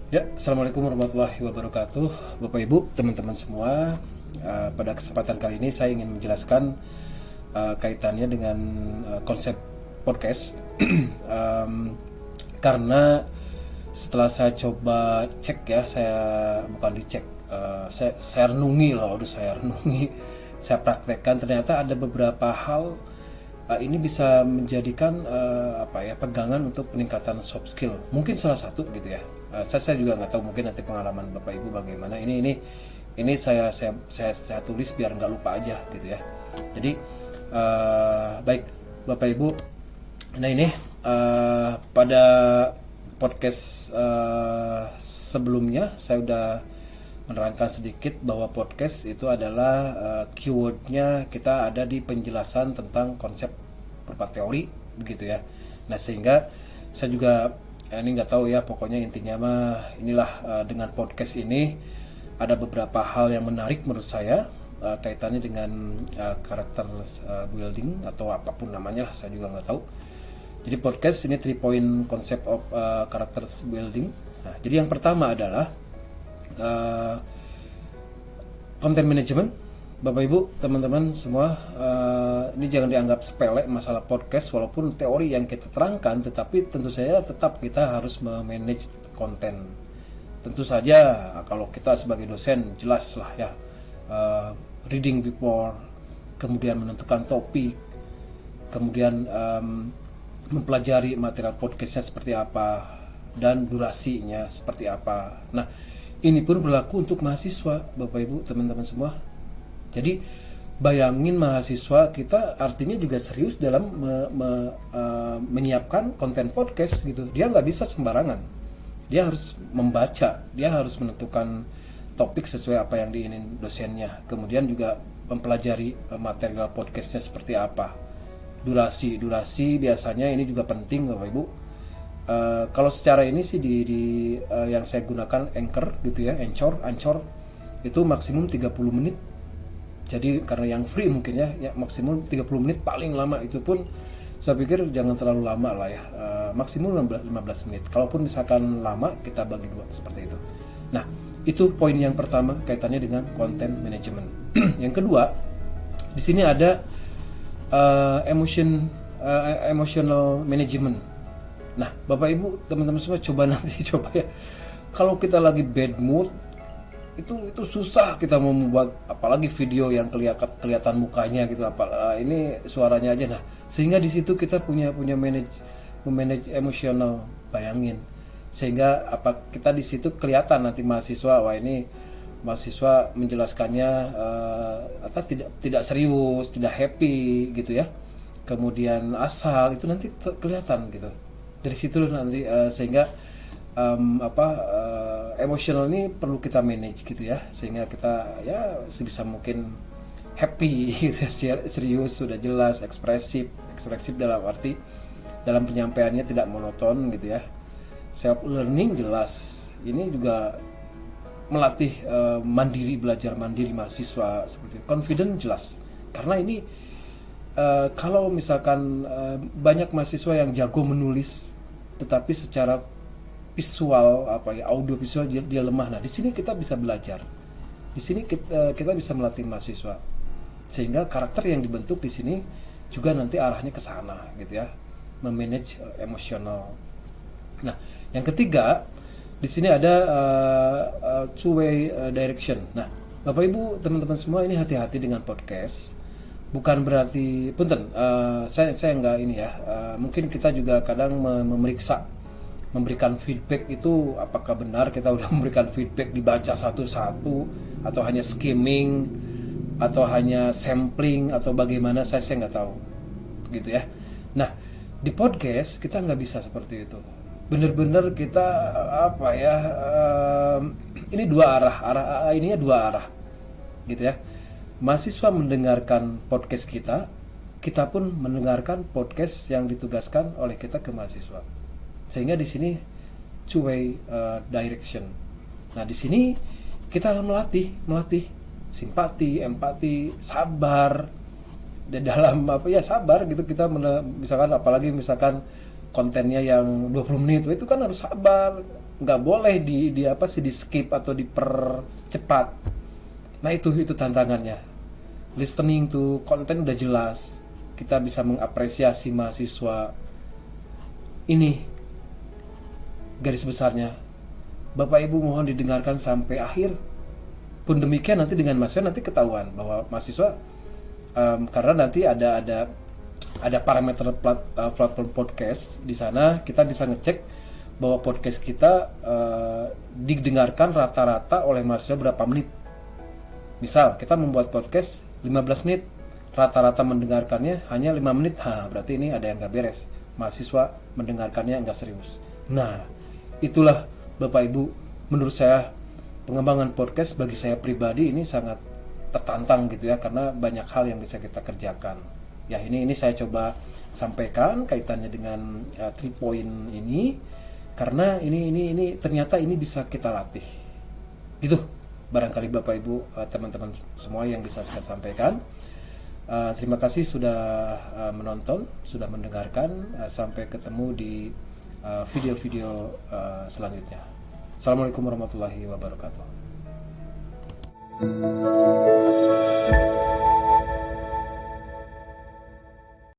Ya, Assalamualaikum warahmatullahi wabarakatuh, Bapak Ibu, teman-teman semua. Pada kesempatan kali ini saya ingin menjelaskan kaitannya dengan konsep podcast. Karena setelah saya coba cek ya, saya bukan dicek, saya renungi loh, saya renungi, saya praktekkan, ternyata ada beberapa hal ini bisa menjadikan pegangan untuk peningkatan soft skill. Mungkin salah satu gitu ya. Saya juga nggak tahu, mungkin nanti pengalaman Bapak Ibu bagaimana. Ini saya tulis biar nggak lupa aja gitu ya. Jadi baik Bapak Ibu. Nah ini pada podcast sebelumnya saya udah menerangkan sedikit bahwa podcast itu adalah keywordnya kita ada di penjelasan tentang konsep berupa teori begitu ya. Nah sehingga saya juga ini nggak tahu ya, pokoknya intinya mah inilah, dengan podcast ini ada beberapa hal yang menarik menurut saya kaitannya dengan karakter building atau apapun namanya lah, saya juga nggak tahu. Jadi podcast ini 3 point concept of character building. Nah, jadi yang pertama adalah content management. Bapak Ibu, teman-teman semua, ini jangan dianggap sepele masalah podcast, walaupun teori yang kita terangkan, tetapi tentu saja tetap kita harus memanage konten. Tentu saja kalau kita sebagai dosen jelas lah ya, reading before, kemudian menentukan topik, kemudian mempelajari material podcastnya seperti apa dan durasinya seperti apa. Nah, ini pun berlaku untuk mahasiswa, Bapak Ibu, teman-teman semua. Jadi bayangin mahasiswa kita artinya juga serius dalam menyiapkan konten podcast gitu. Dia nggak bisa sembarangan. Dia harus membaca, dia harus menentukan topik sesuai apa yang diingin dosennya. Kemudian juga mempelajari material podcastnya seperti apa. Durasi biasanya ini juga penting Bapak Ibu. Kalau secara ini sih di yang saya gunakan Anchor gitu ya, Anchor itu maksimum 30 menit. Jadi karena yang free mungkin ya maksimum 30 menit paling lama, itu pun saya pikir jangan terlalu lama lah ya, maksimum 15 menit. Kalaupun misalkan lama kita bagi dua seperti itu. Nah itu poin yang pertama kaitannya dengan content management. Yang kedua di sini ada emotional management. Nah Bapak Ibu teman-teman semua coba nanti coba ya, kalau kita lagi bad mood itu susah kita mau membuat apalagi video yang kelihatan mukanya gitu, ini suaranya aja. Nah sehingga di situ kita punya memanage emosional, bayangin, sehingga kita di situ kelihatan nanti mahasiswa, wah ini mahasiswa menjelaskannya atau tidak serius, tidak happy gitu ya, kemudian asal, itu nanti kelihatan gitu dari situ nanti, sehingga emosional ini perlu kita manage gitu ya, sehingga kita ya sebisa mungkin happy gitu ya, serius, sudah jelas, ekspresif dalam arti dalam penyampaiannya tidak monoton gitu ya, self learning jelas. Ini juga melatih belajar mandiri mahasiswa, seperti confident jelas, karena ini kalau misalkan banyak mahasiswa yang jago menulis tetapi secara visual audio visual dia lemah. Nah di sini kita bisa belajar, di sini kita bisa melatih mahasiswa, sehingga karakter yang dibentuk di sini juga nanti arahnya ke sana gitu ya, memanage emosional. Nah yang ketiga di sini ada two way direction. Nah Bapak Ibu teman-teman semua, ini hati-hati dengan podcast. Bukan berarti punten, saya nggak ini ya, mungkin kita juga kadang memberikan feedback itu, apakah benar kita udah memberikan feedback, dibaca satu-satu atau hanya skimming atau hanya sampling atau bagaimana, saya nggak tahu gitu ya. Nah di podcast kita nggak bisa seperti itu, bener-bener kita ini ininya dua arah gitu ya. Mahasiswa mendengarkan podcast kita pun mendengarkan podcast yang ditugaskan oleh kita ke mahasiswa, sehingga di sini two way direction. Nah di sini kita melatih simpati, empati, sabar, dan dalam sabar gitu. Kita misalkan apalagi misalkan kontennya yang 20 menit itu kan harus sabar, nggak boleh di skip atau dipercepat. Nah itu tantangannya. Listening to konten udah jelas, kita bisa mengapresiasi mahasiswa ini. Garis besarnya, Bapak Ibu mohon didengarkan sampai akhir. Pun demikian nanti dengan mahasiswa nanti ketahuan bahwa mahasiswa karena nanti ada parameter platform podcast. Di sana kita bisa ngecek bahwa podcast kita didengarkan rata-rata oleh mahasiswa berapa menit. Misal kita membuat podcast 15 menit, rata-rata mendengarkannya hanya 5 menit. Berarti ini ada yang gak beres, mahasiswa mendengarkannya nggak serius. Nah itulah Bapak Ibu, menurut saya pengembangan podcast bagi saya pribadi ini sangat tertantang gitu ya, karena banyak hal yang bisa kita kerjakan. Ya ini saya coba sampaikan kaitannya dengan 3 point ini, karena ini ternyata ini bisa kita latih gitu. Barangkali Bapak Ibu, teman-teman semua yang bisa saya sampaikan. Terima kasih sudah menonton, sudah mendengarkan. Sampai ketemu di video-video selanjutnya. Assalamualaikum warahmatullahi wabarakatuh.